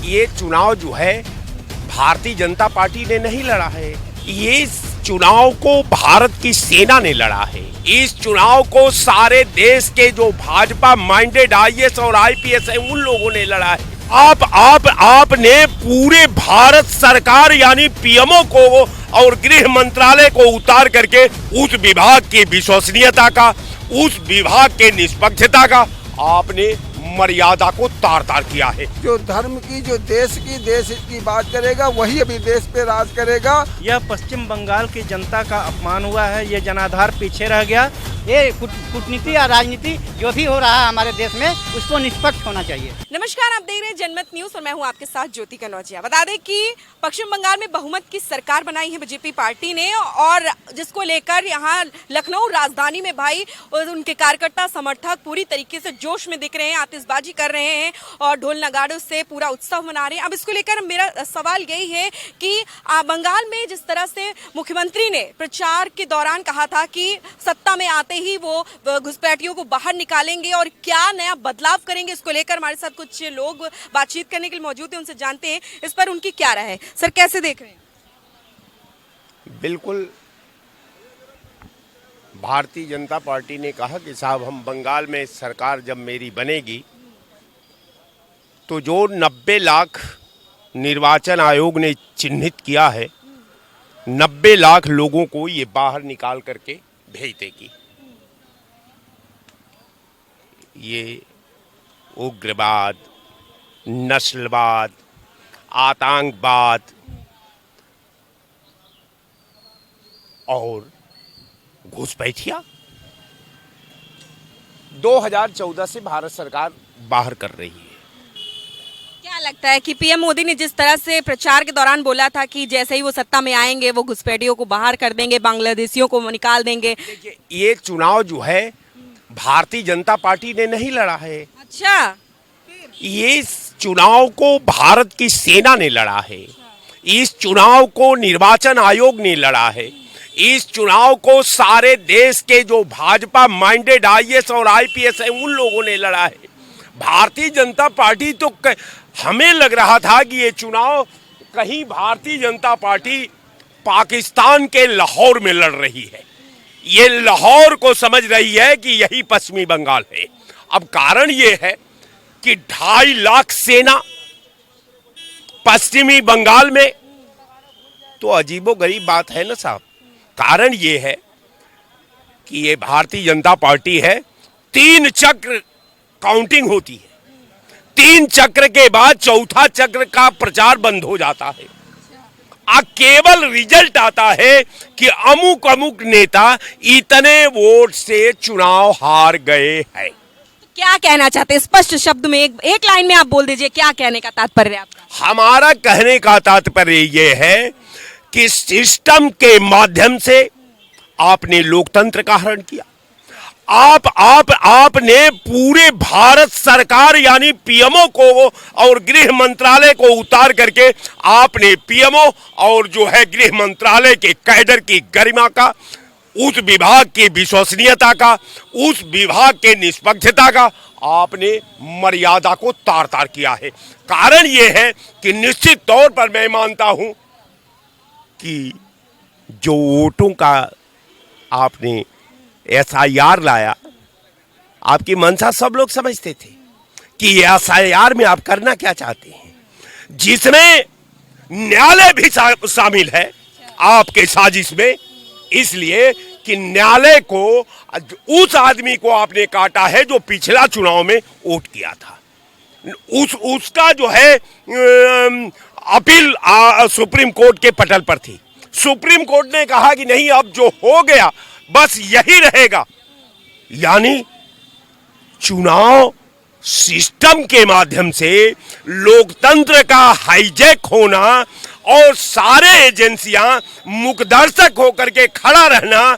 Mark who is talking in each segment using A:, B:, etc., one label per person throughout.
A: ये चुनाव जो है भारतीय जनता पार्टी ने नहीं लड़ा है, ये चुनाव को भारत की सेना ने लड़ा है। इस चुनाव को सारे देश के जो भाजपा माइंडेड आईएएस और आईपीएस है उन लोगों ने लड़ा है। आपने पूरे भारत सरकार यानी पीएमओ को और गृह मंत्रालय को उतार करके उस विभाग की विश्वसनीयता का, उस विभाग के निष्पक्षता का आपने मर्यादा को तार तार किया है।
B: जो धर्म की, जो देश की बात करेगा वही अभी देश पे राज करेगा।
C: यह पश्चिम बंगाल की जनता का अपमान हुआ है, ये जनाधार पीछे रह गया।
D: ये कूटनीति या राजनीति जो भी हो रहा है हमारे देश में उसको निष्पक्ष होना चाहिए।
E: नमस्कार, आप देख रहे हैं जनमत न्यूज और मैं हूं आपके साथ ज्योति कनौजिया। बता दें कि पश्चिम बंगाल में बहुमत की सरकार बनाई है बीजेपी पार्टी ने, और जिसको लेकर यहां लखनऊ राजधानी में भाई उनके कार्यकर्ता समर्थक पूरी तरीके से जोश में दिख रहे हैं, आतिशबाजी कर रहे हैं और ढोल नगाड़ों से पूरा उत्सव मना रहे हैं। अब इसको लेकर मेरा सवाल यही है कि बंगाल में जिस तरह से मुख्यमंत्री ने प्रचार के दौरान कहा था कि सत्ता में आते ही वो घुसपैठियों को बाहर निकालेंगे और क्या नया बदलाव करेंगे, इसको लेकर हमारे साथ कुछ लोग बातचीत करने के लिए मौजूद हैं, उनसे जानते हैं इस पर उनकी क्या राय है। सर, कैसे देख रहे हैं?
A: बिल्कुल, भारतीय जनता पार्टी ने कहा कि साहब हम बंगाल में सरकार जब मेरी बनेगी तो जो 90 लाख निर्वाचन आयोग ने चिन्हित किया है, 90 लाख लोगों को ये बाहर निकाल करके भेज देगी। ये उग्रवाद, नस्लवाद, आतंकवाद और घुसपैठिया 2014 से भारत सरकार बाहर कर रही है।
E: क्या लगता है कि पीएम मोदी ने जिस तरह से प्रचार के दौरान बोला था कि जैसे ही वो सत्ता में आएंगे वो घुसपैठियों को बाहर कर देंगे, बांग्लादेशियों को निकाल देंगे।
A: देखिए, ये चुनाव जो है भारतीय जनता पार्टी ने नहीं लड़ा है।
E: अच्छा,
A: ये चुनाव को भारत की सेना ने लड़ा है। इस चुनाव को निर्वाचन आयोग ने लड़ा है। इस चुनाव को सारे देश के जो भाजपा माइंडेड आईएएस और आईपीएस है उन लोगों ने लड़ा है। भारतीय जनता पार्टी तो हमें लग रहा था कि ये चुनाव कहीं भारतीय जनता पार्टी पाकिस्तान के लाहौर में लड़ रही है। ये लाहौर को समझ रही है कि यही पश्चिमी बंगाल है। अब कारण ये है कि 2.5 लाख सेना पश्चिमी बंगाल में, तो अजीबोगरीब बात है ना साहब। कारण ये है कि ये भारतीय जनता पार्टी है, 3 चक्र काउंटिंग होती है, 3 चक्र के बाद चौथा चक्र का प्रचार बंद हो जाता है। केवल रिजल्ट आता है कि अमुक अमुक नेता इतने वोट से चुनाव हार गए हैं।
E: क्या कहना चाहते हैं? स्पष्ट शब्द में एक लाइन में आप बोल दीजिए, क्या कहने का तात्पर्य है आपका?
A: हमारा कहने का तात्पर्य ये है कि सिस्टम के माध्यम से आपने लोकतंत्र का हरण किया। आपने पूरे भारत सरकार यानी पीएमओ को और गृह मंत्रालय को उतार करके आपने पीएमओ और जो है गृह मंत्रालय के कैडर की गरिमा का, उस विभाग की विश्वसनीयता का, उस विभाग के निष्पक्षता का आपने मर्यादा को तार तार किया है। कारण यह है कि निश्चित तौर पर मैं मानता हूं कि जो वोटों का आपने एसआईआर लाया, आपकी मंशा सब लोग समझते थे कि एसआईआर में आप करना क्या चाहते हैं, जिसमें न्यायालय भी शामिल है आपके साजिश में, इसलिए कि न्यायालय को उस आदमी को आपने काटा है जो पिछला चुनाव में वोट किया था। उसका जो है अपील सुप्रीम कोर्ट के पटल पर थी। सुप्रीम कोर्ट ने कहा कि नहीं, अब जो हो गया बस यही रहेगा। यानी चुनाव सिस्टम के माध्यम से लोकतंत्र का हाईजैक होना और सारे एजेंसियां मुखदर्शक होकर के खड़ा रहना,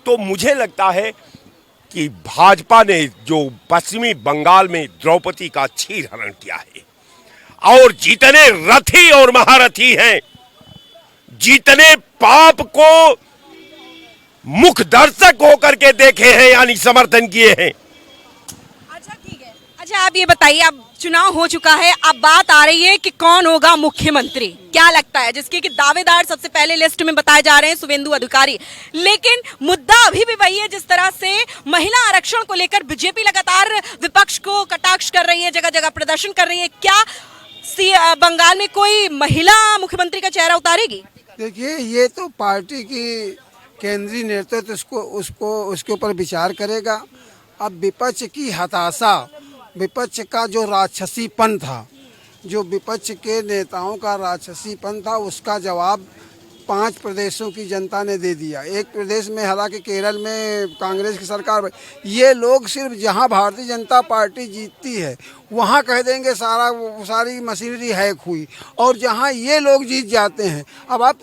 A: तो मुझे लगता है कि भाजपा ने जो पश्चिमी बंगाल में द्रौपदी का चीर हरण किया है, और जितने रथी और महारथी हैं, जितने पाप को मुख दर्शक होकर के देखे हैं यानी समर्थन किए हैं।
E: अच्छा, ठीक है। अच्छा, आप ये बताइए, आप चुनाव हो चुका है, अब बात आ रही है कि कौन होगा मुख्यमंत्री। क्या लगता है, जिसके कि दावेदार सबसे पहले लिस्ट में बताए जा रहे हैं शुभेंदु अधिकारी, लेकिन मुद्दा अभी भी वही है। जिस तरह से महिला आरक्षण को लेकर बीजेपी लगातार विपक्ष को कटाक्ष कर रही है, जगह जगह प्रदर्शन कर रही है, क्या बंगाल में कोई महिला मुख्यमंत्री का चेहरा उतारेगी?
B: देखिए, ये तो पार्टी की केंद्रीय नेतृत्व उसके ऊपर विचार करेगा। अब विपक्ष की हताशा, विपक्ष का जो राक्षसीपन था, जो विपक्ष के नेताओं का राक्षसीपन था, उसका जवाब 5 प्रदेशों की जनता ने दे दिया। एक प्रदेश में, हालांकि केरल में कांग्रेस की सरकार, ये लोग सिर्फ जहां भारतीय जनता पार्टी जीतती है वहां कह देंगे सारी मशीनरी हैक हुई, और जहां ये लोग जीत जाते हैं, अब आप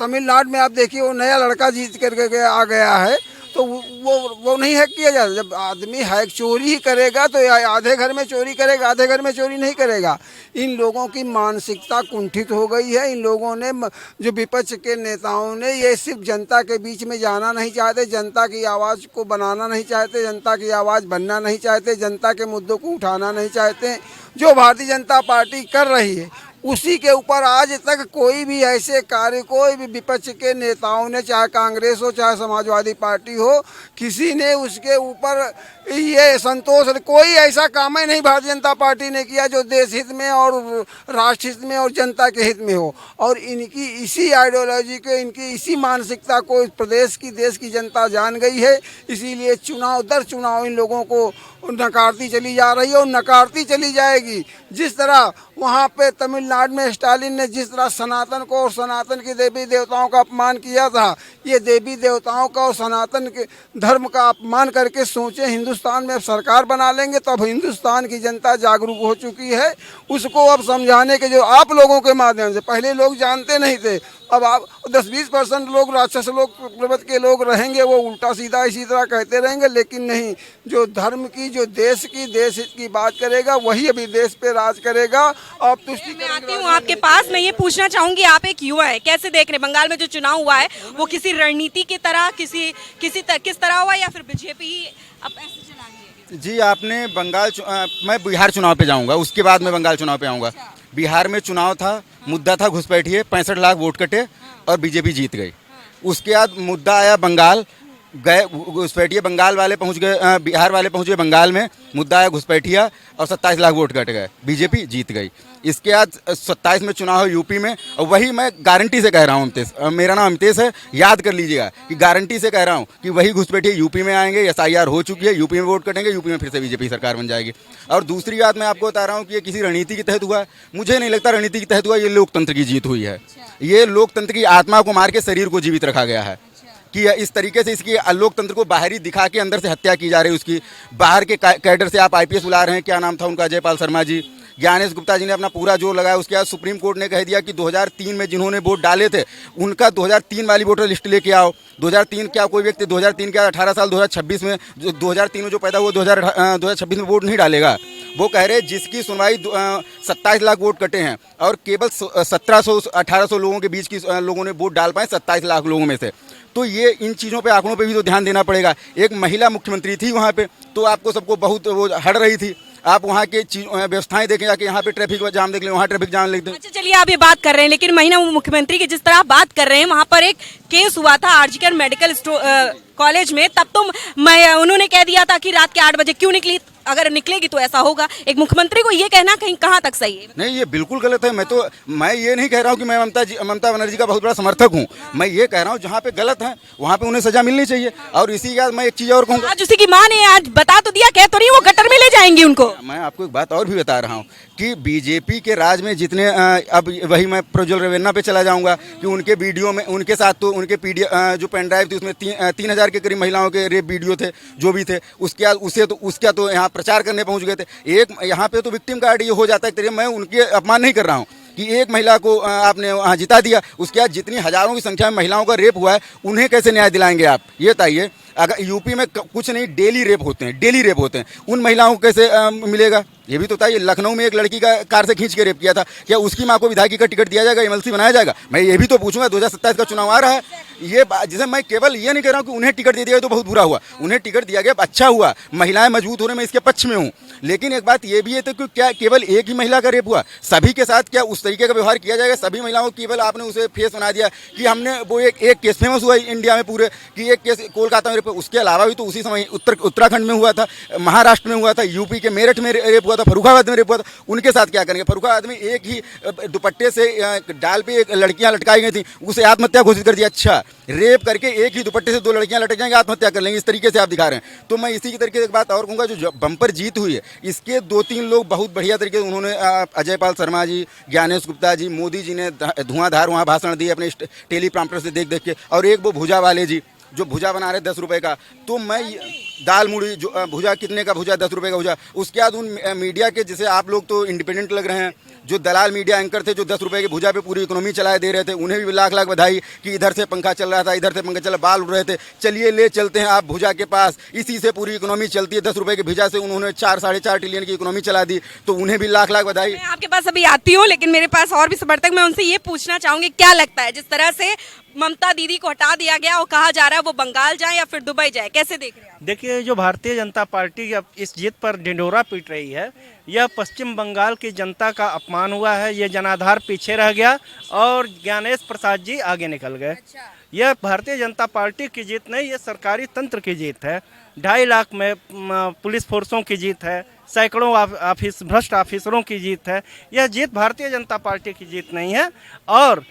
B: तमिलनाडु में आप देखिए, वो नया लड़का जीत करके आ गया है, तो वो नहीं हैक किया जाता। जब आदमी हैक चोरी ही करेगा तो आधे घर में चोरी करेगा, आधे घर में चोरी नहीं करेगा। इन लोगों की मानसिकता कुंठित हो गई है। इन लोगों ने, जो विपक्ष के नेताओं ने, ये सिर्फ जनता के बीच में जाना नहीं चाहते, जनता की आवाज़ को बनाना नहीं चाहते, जनता की आवाज़ बनना नहीं चाहते, जनता के मुद्दों को उठाना नहीं चाहते। जो भारतीय जनता पार्टी कर रही है उसी के ऊपर आज तक कोई भी ऐसे कार्य, कोई भी विपक्ष के नेताओं ने, चाहे कांग्रेस हो चाहे समाजवादी पार्टी हो, किसी ने उसके ऊपर ये संतोष, कोई ऐसा काम ही नहीं भारतीय जनता पार्टी ने किया जो देश हित में और राष्ट्र हित में और जनता के हित में हो। और इनकी इसी आइडियोलॉजी को, इनकी इसी मानसिकता को इस प्रदेश की, देश की जनता जान गई है। इसीलिए चुनाव दर चुनाव इन लोगों को नकारती चली जा रही है और नकारती चली जाएगी। जिस तरह वहाँ पे तमिलनाडु में स्टालिन ने जिस तरह सनातन को और सनातन के देवी देवताओं का अपमान किया था, ये देवी देवताओं का और सनातन के धर्म का अपमान करके सोचे हिंदुस्तान में अब सरकार बना लेंगे, तो अब हिंदुस्तान की जनता जागरूक हो चुकी है। उसको अब समझाने के, जो आप लोगों के माध्यम से, पहले लोग जानते नहीं थे, अब आप 10-20% लोग, राक्षस लोग, प्रवृत्ति के लोग रहेंगे, वो उल्टा सीधा इसी तरह कहते रहेंगे। लेकिन नहीं, जो धर्म की, जो देश की, देश हित की बात करेगा, वही अभी देश पे राज करेगा। अब तुष्टि
E: मैं आती हूँ आपके पास, मैं ये पूछना चाहूंगी, आप एक युवा है, कैसे देख रहे बंगाल में जो चुनाव हुआ है, वो किसी रणनीति की तरह, किस तरह हुआ, या फिर बीजेपी अब ऐसे चला रही है?
F: जी, आपने मैं बिहार चुनाव पे जाऊंगा, उसके बाद मैं बंगाल चुनाव पे आऊँगा। बिहार में चुनाव था, मुद्दा था घुसपैठिए, 65 लाख वोट कटे और बीजेपी जीत गई। उसके बाद मुद्दा आया बंगाल, गए घुसपैठिए, बंगाल वाले पहुंच गए, बिहार वाले पहुंच गए बंगाल में, मुद्दा आया घुसपैठिया और 27 लाख वोट कट गए, बीजेपी जीत गई। इसके बाद 27 में चुनाव है यूपी में, और वही मैं गारंटी से कह रहा हूँ, अमितेश, मेरा नाम अमितेश है, याद कर लीजिएगा कि गारंटी से कह रहा हूँ कि वही घुसपैठिए यूपी में आएंगे, SIR हो चुकी है, यूपी में वोट कटेंगे, यूपी में फिर से बीजेपी सरकार बन जाएगी। और दूसरी बात मैं आपको बता रहा हूँ कि ये किसी रणनीति के तहत हुआ है, मुझे नहीं लगता रणनीति के तहत हुआ, ये लोकतंत्र की जीत हुई है। ये लोकतंत्र की आत्मा को मार के शरीर को जीवित रखा गया है कि इस तरीके से इसकी लोकतंत्र को बाहरी दिखा के अंदर से हत्या की जा रही है उसकी। बाहर के कैडर से आप IPS बुला रहे हैं, क्या नाम था उनका, जयपाल शर्मा जी, ज्ञानेश गुप्ता जी ने अपना पूरा जोर लगाया। उसके बाद सुप्रीम कोर्ट ने कह दिया कि 2003 में जिन्होंने वोट डाले थे उनका 2003 वाली वोटर लिस्ट लेके आओ। 2003 क्या कोई व्यक्ति 2003 क्या 18 साल 2026 में, 2003 में जो पैदा हुआ 2026 में वोट नहीं डालेगा। वो कह रहे जिसकी सुनवाई 27 लाख वोट कटे हैं और केवल 1700-1800 लोगों के बीच की लोगों ने वोट डाल पाए 27 लाख लोगों में से। तो ये इन चीज़ों पे, आंकड़ों पे भी तो ध्यान देना पड़ेगा। एक महिला मुख्यमंत्री थी वहाँ पे, तो आपको सबको बहुत वो हड़ रही थी। आप वहाँ के व्यवस्थाएं देखें, जाके यहाँ पे ट्रैफिक जाम देख लें, वहाँ ट्रैफिक जाम लिख दें।
E: अच्छा, चलिए आप ये बात कर रहे हैं, लेकिन महिला मुख्यमंत्री की जिस तरह बात कर रहे हैं, वहाँ पर एक केस हुआ था RGKR मेडिकल कॉलेज में, तब तो उन्होंने कह दिया था कि रात के 8 बजे क्यों निकली, अगर निकलेगी तो ऐसा होगा। एक मुख्यमंत्री को ये कहना कहीं कहाँ तक सही है?
F: नहीं, ये बिल्कुल गलत है। मैं ये नहीं कह रहा हूँ कि मैं ममता बनर्जी का बहुत बड़ा समर्थक हूँ। मैं ये कह रहा हूँ जहाँ पे गलत है वहाँ पे उन्हें सजा मिलनी चाहिए। और इसी के बाद मैं एक चीज़ और कहूँगा,
E: आज उसी की माँ ने आज बता तो दिया, कह तो नहीं वो गटर में ले जाएंगी उनको।
F: मैं आपको एक बात और भी बता रहा हूँ कि बीजेपी के राज में जितने, अब वही मैं प्रज्वल रवेन्ना पे चला जाऊँगा कि उनके वीडियो में, उनके साथ तो उनके जो पेन ड्राइव थी उसमें 3000 के करीब महिलाओं के रेप वीडियो थे, जो भी थे। उसके बाद उसका तो यहाँ प्रचार करने पहुँच गए थे। एक यहाँ पे तो विक्टिम कार्ड ये हो जाता है। मैं उनके अपमान नहीं कर रहा हूँ कि एक महिला को आपने वहाँ जिता दिया, उसके बाद जितनी हजारों की संख्या में महिलाओं का रेप हुआ है उन्हें कैसे न्याय दिलाएंगे आप, ये बताइए। अगर यूपी में कुछ नहीं, डेली रेप होते हैं, डेली रेप होते हैं। उन महिलाओं को कैसे मिलेगा? ये भी तो बताइए। लखनऊ में एक लड़की का कार से खींच के रेप किया था, क्या उसकी मां को विधायकी का टिकट दिया जाएगा, एमएलसी बनाया जाएगा? मैं ये भी तो पूछूंगा, 2027 का चुनाव आ रहा है। ये जिसे मैं केवल ये नहीं कह रहा हूँ कि उन्हें टिकट दे दिया तो बहुत बुरा हुआ, उन्हें टिकट दिया गया अच्छा हुआ, महिलाएं मजबूत हो रही, मैं इसके पक्ष में हूँ। लेकिन एक बात ये भी है तो कि क्या केवल एक ही महिला का रेप हुआ? सभी के साथ क्या उस तरीके का व्यवहार किया जाएगा? सभी महिलाओं को केवल आपने उसे फेस बना दिया कि हमने वो एक केस फेमस हुआ इंडिया में पूरे कि एक केस कोलकाता में रेप, उसके अलावा भी तो उसी समय उत्तराखंड में हुआ था, महाराष्ट्र में हुआ था, यूपी के मेरठ में रेप हुआ था, फर्रुखाबाद में रेप हुआ था। उनके साथ क्या करेंगे? फर्रुखाबाद में एक ही दुपट्टे से डाल पे एक लड़कियां लटकाई गई थी, उसे आत्महत्या घोषित कर दिया। अच्छा, रेप करके एक ही दुपट्टे से 2 लड़कियां लटक जाएंगे, आत्महत्या कर लेंगे, इस तरीके से आप दिखा रहे हैं। तो मैं इसी की तरीके से एक बात और कहूँगा, जो बम्पर जीत हुई है इसके 2-3 लोग बहुत बढ़िया तरीके से उन्होंने, अजय पाल शर्मा जी, ज्ञानेश गुप्ता जी, मोदी जी ने धुआंधार वहाँ भाषण दिए अपने टेलीप्रॉम्प्टर से देख देख के, और एक वो भुजा वाले जी जो भुजा बना रहे 10 रुपए का। तो मैं दाल मुड़ी जो भुजा कितने का भुजा, 10 रुपए का भुजा। उसके बाद उन मीडिया के, जैसे आप लोग तो इंडिपेंडेंट लग रहे हैं, जो दलाल मीडिया एंकर थे जो 10 रुपए की भुजा पे पूरी इकोनॉमी चलाए दे रहे थे, उन्हें भी लाख लाख बधाई कि इधर से पंखा चल रहा था, इधर से पंखा चल रहा, बाल उड़ रहे थे, चलिए ले चलते हैं आप भुजा के पास, इसी से पूरी इकोनॉमी चलती है। 10 रुपए की भुजा से उन्होंने 4-4.5 ट्रिलियन की इकोनॉमी चला दी, तो उन्हें भी लाख लाख बधाई।
E: मैं आपके पास अभी आती हूँ, लेकिन मेरे पास और भी समर्थक, मैं उनसे ये पूछना चाहूंगी, क्या लगता है जिस तरह से ममता दीदी को हटा दिया गया और कहा जा रहा है वो बंगाल जाए या फिर दुबई जाए, कैसे देख रहे हैं आप?
C: देखिए, जो भारतीय जनता पार्टी अब इस जीत पर ढिंढोरा पीट रही है, यह पश्चिम बंगाल की जनता का अपमान हुआ है। ये जनाधार पीछे रह गया और ज्ञानेश प्रसाद जी आगे निकल गए। यह भारतीय जनता पार्टी की जीत नहीं, ये सरकारी तंत्र की जीत है। 2.5 लाख में पुलिस फोर्सों की जीत है, सैकड़ों भ्रष्ट ऑफिसरों की जीत है। यह जीत भारतीय जनता पार्टी की जीत नहीं है। और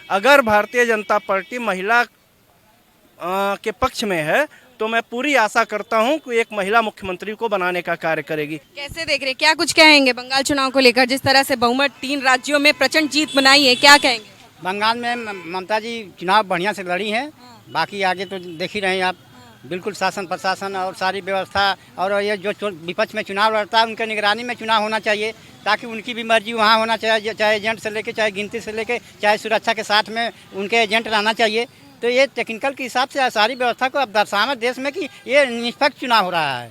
C: अगर भारतीय जनता पार्टी महिला के पक्ष में है तो मैं पूरी आशा करता हूं कि एक महिला मुख्यमंत्री को बनाने का कार्य करेगी।
E: कैसे देख रहे हैं, क्या कुछ कहेंगे बंगाल चुनाव को लेकर? जिस तरह से बहुमत 3 राज्यों में प्रचंड जीत बनाई है, क्या कहेंगे?
D: बंगाल में ममता जी चुनाव बढ़िया से लड़ी हैं। बाकी आगे तो देख ही रहे हैं आप, बिल्कुल शासन प्रशासन और सारी व्यवस्था, और ये जो विपक्ष में चुनाव लड़ता है उनके निगरानी में चुनाव होना चाहिए, ताकि उनकी भी मर्जी वहाँ होना चाहिए, चाहे एजेंट से लेके, चाहे गिनती से लेके, चाहे सुरक्षा के साथ में उनके एजेंट रहना चाहिए। तो ये टेक्निकल के हिसाब से सारी व्यवस्था को अब दर्शाना देश में कि ये निष्पक्ष चुनाव हो रहा है।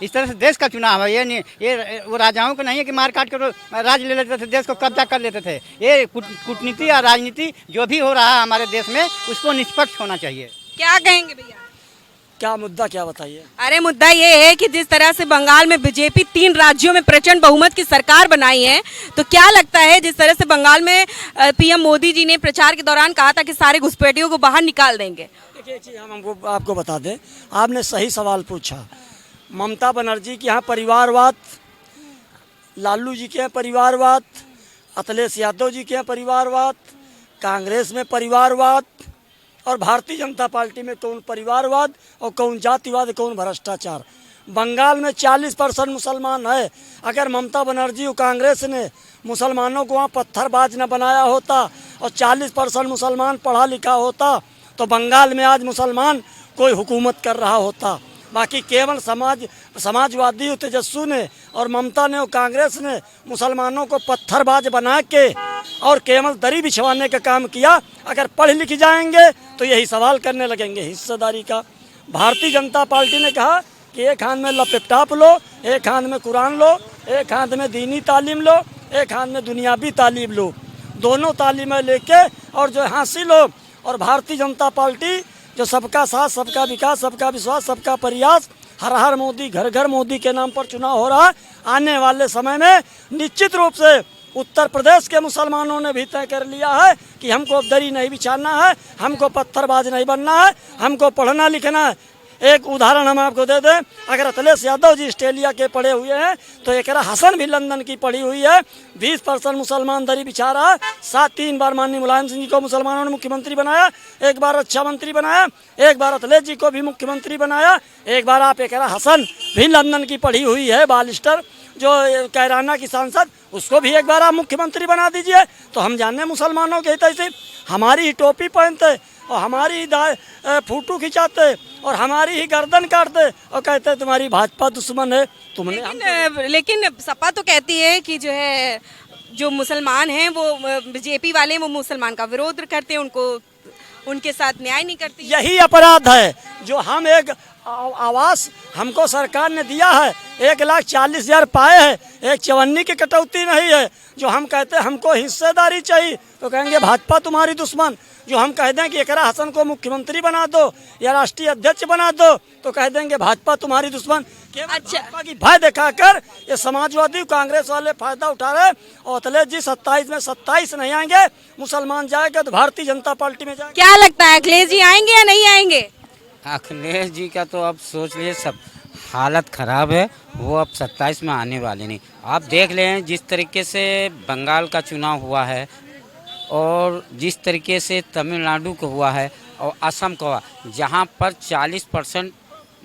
D: इस तरह से देश का चुनाव है। ये वो राजाओं को नहीं है कि मार काट कर राज ले लेते थे, देश को कब्जा कर लेते थे। ये कूटनीति और राजनीति जो भी हो रहा है हमारे देश में, उसको निष्पक्ष होना चाहिए।
E: क्या कहेंगे भैया?
G: क्या मुद्दा, क्या बताइए?
E: अरे मुद्दा ये है कि जिस तरह से बंगाल में बीजेपी 3 राज्यों में प्रचंड बहुमत की सरकार बनाई है, तो क्या लगता है जिस तरह से बंगाल में पीएम मोदी जी ने प्रचार के दौरान कहा था कि सारे घुसपैठियों को बाहर निकाल देंगे?
G: देखिए, एक चीज़ हम आपको बता दें, आपने सही सवाल पूछा। ममता बनर्जी के यहाँ परिवारवाद, लालू जी के यहाँ परिवारवाद, अखिलेश यादव जी के यहाँ परिवारवाद, कांग्रेस में परिवारवाद, और भारतीय जनता पार्टी में कौन परिवारवाद और कौन जातिवाद, कौन भ्रष्टाचार। बंगाल में 40% मुसलमान है। अगर ममता बनर्जी और कांग्रेस ने मुसलमानों को वहाँ पत्थरबाज न बनाया होता और 40% मुसलमान पढ़ा लिखा होता, तो बंगाल में आज मुसलमान कोई हुकूमत कर रहा होता। बाकी केवल समाजवादी तेजस्वी ने और ममता ने और कांग्रेस ने मुसलमानों को पत्थरबाज बना के और केवल दरी बिछवाने का काम किया। अगर पढ़ लिख जाएंगे तो यही सवाल करने लगेंगे हिस्सेदारी का। भारतीय जनता पार्टी ने कहा कि एक हाथ में लैपटॉप लो, एक हाथ में कुरान लो, एक हाथ में दीनी तालीम लो, एक हाथ में दुनियावी तालीम लो, दोनों तालीमें लेके और जो हासिल हो। और भारतीय जनता पार्टी जो सबका साथ, सबका विकास, सबका विश्वास, सबका प्रयास, हर हर मोदी, घर घर मोदी के नाम पर चुनाव हो रहा है। आने वाले समय में निश्चित रूप से उत्तर प्रदेश के मुसलमानों ने भी तय कर लिया है कि हमको दरी नहीं बिछाना है, हमको पत्थरबाज नहीं बनना है, हमको पढ़ना लिखना है। एक उदाहरण हम आपको दे दें, अगर अखिलेश यादव जी ऑस्ट्रेलिया के पढ़े हुए हैं तो एकरा हसन भी लंदन की पढ़ी हुई है। 20% मुसलमान दरी बिछा रहा है। 3 बार माननीय मुलायम सिंह जी को मुसलमानों ने मुख्यमंत्री बनाया, 1 बार रक्षा मंत्री बनाया, 1 बार अखिलेश जी को भी मुख्यमंत्री बनाया, 1 बार आप एकरा हसन भी लंदन की पढ़ी हुई है, बालिस्टर जो कैराना की सांसद, उसको भी 1 बार आप मुख्यमंत्री बना दीजिए। तो हम जाने मुसलमानों के हित से हमारी ही टोपी पहनते और हमारी ही फोटो खिंचाते और हमारी ही गर्दन काटते और कहते तुम्हारी भाजपा दुश्मन है तुमने।
E: लेकिन सपा तो कहती है कि जो है जो मुसलमान हैं वो बीजेपी वाले वो मुसलमान का विरोध करते हैं, उनको उनके साथ न्याय नहीं करती।
G: यही अपराध है जो हम एक आवास हमको सरकार ने दिया है, 1,40,000 पाए हैं, एक चवन्नी की कटौती नहीं है। जो हम कहते हैं हमको हिस्सेदारी चाहिए तो कहेंगे भाजपा तुम्हारी दुश्मन। जो हम कह दें कि एकरा हसन को मुख्यमंत्री बना दो या राष्ट्रीय अध्यक्ष बना दो तो कह देंगे भाजपा तुम्हारी दुश्मन। अच्छा, भाजपा की भय दिखाकर ये समाजवादी कांग्रेस वाले फायदा उठा रहे। और अखिलेश जी 27 में 27 नहीं आएंगे, मुसलमान जाएंगे तो भारतीय जनता पार्टी में जाएंगे।
E: क्या लगता है अखिलेश जी आएंगे या नहीं आएंगे?
H: अखिलेश जी का तो अब सोच लिए सब हालत ख़राब है, वो अब 27 में आने वाले नहीं। आप देख लें जिस तरीके से बंगाल का चुनाव हुआ है और जिस तरीके से तमिलनाडु का हुआ है और असम का हुआ, जहाँ पर 40%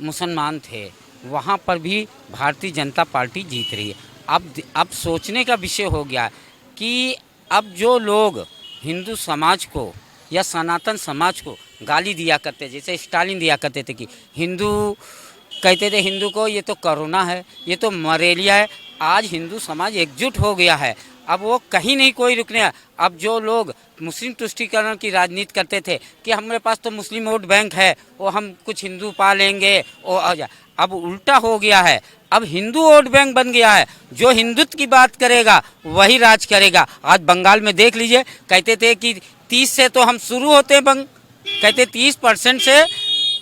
H: मुसलमान थे वहाँ पर भी भारतीय जनता पार्टी जीत रही है। अब सोचने का विषय हो गया कि अब जो लोग हिंदू समाज को या सनातन समाज को गाली दिया करते, जैसे स्टालिन दिया करते थे कि हिंदू कहते थे हिंदू को ये तो कोरोना है, ये तो मलेरिया है, आज हिंदू समाज एकजुट हो गया है। अब वो कहीं नहीं कोई रुकने। अब जो लोग मुस्लिम तुष्टीकरण की राजनीति करते थे कि हमारे पास तो मुस्लिम वोट बैंक है, वो हम कुछ हिंदू पा लेंगे, वो आ जा, अब उल्टा हो गया है। अब हिंदू वोट बैंक बन गया है, जो हिंदुत्व की बात करेगा वही राज करेगा। आज बंगाल में देख लीजिए, कहते थे कि 30 से तो हम शुरू होते हैं, कहते 30% से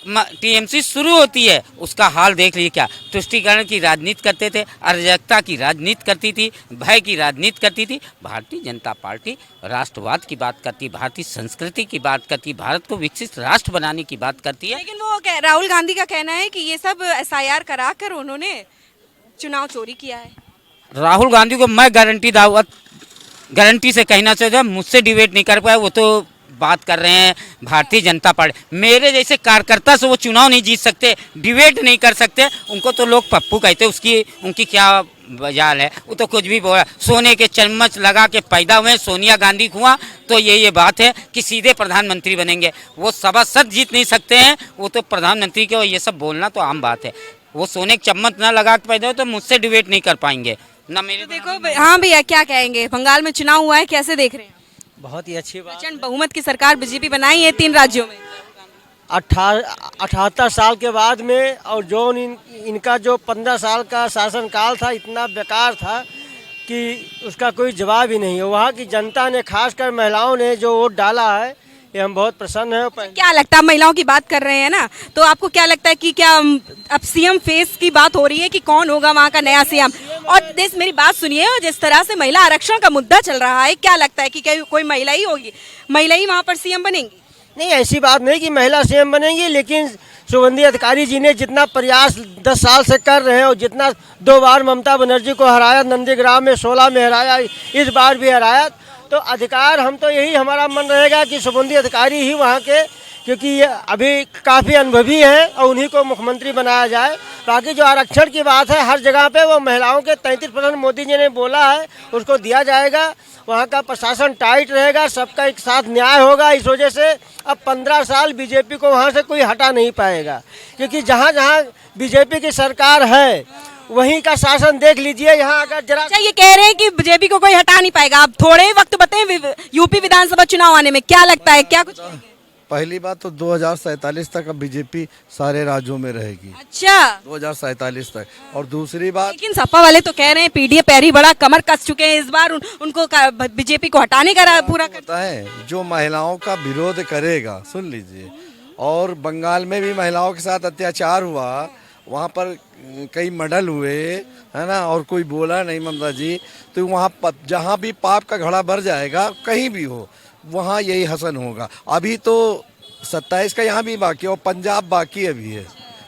H: टीएमसी शुरू होती है। उसका हाल देख लीजिए, क्या तुष्टीकरण की राजनीति करते थे, अराजकता की राजनीति करती थी, भय की राजनीति करती थी। भारतीय जनता पार्टी राष्ट्रवाद की बात करती, भारतीय संस्कृति की बात करती, भारत को विकसित राष्ट्र बनाने की बात करती है।
E: लेकिन वो राहुल गांधी का कहना है कि ये सब एसआईआर करा कर उन्होंने चुनाव चोरी किया है।
H: राहुल गांधी को मैं गारंटी से कहना चाहिए, मुझसे डिबेट नहीं कर पाए, वो तो बात कर रहे हैं भारतीय जनता पार्टी। मेरे जैसे कार्यकर्ता से वो चुनाव नहीं जीत सकते, डिबेट नहीं कर सकते। उनको तो लोग पप्पू कहते, उनकी क्या मजाल है, वो तो कुछ भी बोला। सोने के चम्मच लगा के पैदा हुए, सोनिया गांधी हुआ तो ये बात है कि सीधे प्रधानमंत्री बनेंगे। वो सभासद जीत नहीं सकते हैं, वो तो प्रधानमंत्री के, ये सब बोलना तो आम बात है। वो सोने के चम्मच ना लगा के पैदा हो तो मुझसे डिबेट नहीं कर पाएंगे ना मेरे।
E: देखो हाँ भैया, क्या कहेंगे, बंगाल में चुनाव हुआ है, कैसे देख रहे हैं?
I: बहुत ही अच्छी बात।
E: प्रचंड बहुमत की सरकार बीजेपी बनाई है 3 राज्यों में।
I: 78 साल के बाद में, और जो इनका जो 15 साल का शासनकाल था इतना बेकार था कि उसका कोई जवाब ही नहीं है। वहाँ की जनता ने, खासकर महिलाओं ने जो वोट डाला है, ये हम बहुत प्रसन्न हैं।
E: क्या लगता है, महिलाओं की बात कर रहे हैं ना, तो आपको क्या लगता है कि क्या अब सीएम फेस की बात हो रही है कि कौन होगा वहाँ का नया सीएम? और देश, मेरी बात सुनिए, जिस तरह से महिला आरक्षण का मुद्दा चल रहा है, क्या लगता है कि क्या कोई महिला ही होगी, महिला ही वहाँ पर सीएम बनेंगी?
I: नहीं, ऐसी बात नहीं कि महिला सीएम बनेंगी, लेकिन सुगंधी अधिकारी जी ने जितना प्रयास 10 साल से कर रहे हैं और जितना 2 बार ममता बनर्जी को हराया, नंदीग्राम में 16 में हराया, इस बार भी हराया, तो अधिकार हम तो यही हमारा मन रहेगा कि सुगंधी अधिकारी ही वहाँ के, क्योंकि ये अभी काफ़ी अनुभवी हैं और उन्हीं को मुख्यमंत्री बनाया जाए। बाकी जो आरक्षण की बात है, हर जगह पे वो महिलाओं के 33% मोदी जी ने बोला है उसको दिया जाएगा। वहाँ का प्रशासन टाइट रहेगा, सबका एक साथ न्याय होगा। इस वजह से अब 15 साल बीजेपी को वहाँ से कोई हटा नहीं पाएगा, क्योंकि जहाँ जहाँ बीजेपी की सरकार है वहीं का शासन देख लीजिए। यहाँ अगर जरा,
E: अच्छा, ये कह रहे हैं कि बीजेपी को कोई हटा नहीं पाएगा। आप थोड़े ही वक्त बताएं, यूपी विधानसभा चुनाव आने में क्या लगता है, क्या कुछ?
J: पहली बात तो 2047 तक अब बीजेपी सारे राज्यों में रहेगी।
E: अच्छा,
J: 2047 तक। और दूसरी बात,
E: लेकिन सपा वाले तो कह रहे हैं पीडीए पैरी बड़ा कमर कस चुके हैं, इस बार उनको बीजेपी को हटाने का पूरा
J: होता है जो महिलाओं का विरोध करेगा, सुन लीजिए। और बंगाल में भी महिलाओं के साथ अत्याचार हुआ, वहाँ पर कई मर्डर हुए, है ना, और कोई बोला नहीं ममता जी। तो वहाँ जहाँ भी पाप का घड़ा भर जाएगा, कहीं भी हो, वहाँ यही हसन होगा। अभी तो 27 का यहाँ भी बाकी है और पंजाब बाकी अभी है।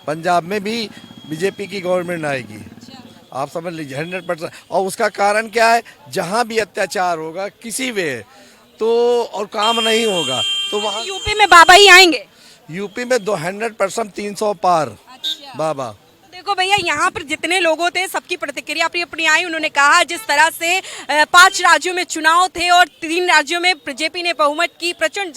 J: पंजाब में भी बीजेपी की गवर्नमेंट आएगी, आप समझ लीजिए 100%। और उसका कारण क्या है, जहाँ भी अत्याचार होगा किसी वे तो, और काम नहीं होगा तो वहाँ।
E: यूपी में बाबा ही आएंगे?
J: यूपी में 100% 300 पार बाबा।
E: आपको भैया यहाँ पर जितने लोगों थे सबकी प्रतिक्रिया अपनी अपनी आई। उन्होंने कहा जिस तरह से 5 राज्यों में चुनाव थे और 3 राज्यों में बीजेपी ने प्रचंड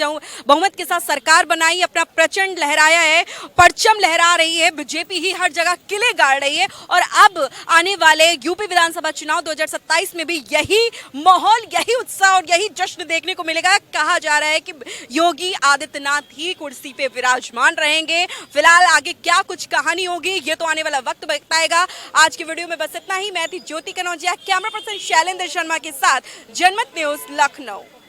E: बहुमत के साथ सरकार बनाई, अपना प्रचंड लहराया है, परचम लहरा रही है, बीजेपी ही हर जगह किले गाड़ रही है। और अब आने वाले यूपी विधानसभा चुनाव 2027 में भी यही माहौल, यही उत्साह और यही जश्न देखने को मिलेगा। कहा जा रहा है कि योगी आदित्यनाथ ही कुर्सी पे विराजमान रहेंगे। फिलहाल आगे क्या कुछ कहानी होगी ये तो आने वाला वक्त बताएगा। आज की वीडियो में बस इतना ही। मैं थी ज्योति कनौजिया, कैमरा पर्सन शैलेंद्र शर्मा के साथ, जनमत न्यूज लखनऊ।